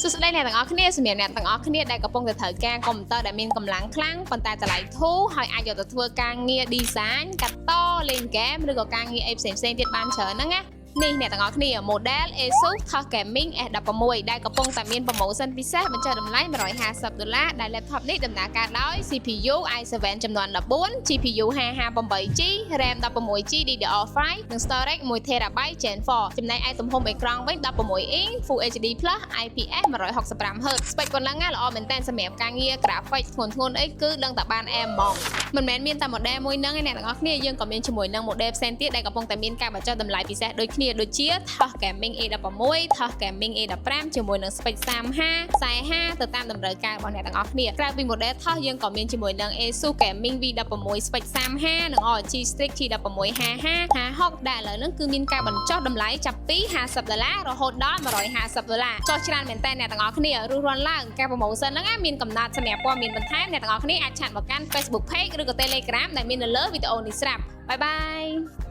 សួស្តីអ្នកទាំងអស់គ្នាសម្រាប់អ្នកទាំងអស់គ្នាដែលកំពុងតែត្រូវការកុំព្យូទ័រដែលមានកម្លាំងខ្លាំងប៉ុន្តែតម្លៃធូរហើយអាចយកទៅធ្វើការងារ design កាត់តលេងហ្គេមឬក៏ការងារអីផ្សេងៗទៀតបានច្រើនហ្នឹងណានេះអ្នកទាំងអស់គ្នា model Asus TUF Gaming S16 ដែលកំពុងតែមាន promotion ពិសេសបញ្ចុះតម្លៃ$150ដែល laptop នេះដំណើរការដោយ CPU i7 ចំនួន14 GPU 558G RAM 16GB DDR5 និង storage 1TB Gen 4ចំណែកឯទំហំអេក្រង់វិញ16 inch Full HD+ IPS 165Hz ស្ពេកប៉ុណ្ណឹងណាល្អមែនតើសម្រាប់ការងារ graphic ធ្ងន់ៗអីគឺដឹងតែបានអែមហ្មងមិនមែនមានតែ model មួយហ្នឹងឯអ្នកទាំងអស់គ្នាយើងក៏មានជាមួយនឹង model ផ្សេងទៀតដែលកំពុងតែមានការបញ្ចុះតម្លៃពិសេសដូចគ្នាដូចជា TUF Gaming A16 TUF Gaming A15 ជាមួយនឹង spec 3050 40ទៅតាមតម្រូវការរបស់អ្នកទាំងអស់គ្នាក្រៅពី model TUF យើងក៏មានជាមួយនឹង Asus Gaming V16 spec 3050និង ROG Strix G1650 50ដែលឥឡូវហ្នឹងគឺមានការបញ្ចុះតម្លៃចាប់ពី$50រហូតដល់$150ចុះច្រើនមែនតើអ្នកទាំងអស់គ្នារស់រាន់ឡើងការ promotion ហ្នឹងមានកំណត់សម្រាប់ព័ត៌មានបន្ថែមអ្នកទាំងអស់គ្នាអាចឆាតមកកាន់ Facebook page ឬក៏ Telegram ដែលមាននៅលើវីដេអូនេះស្រាប់បាយបាយ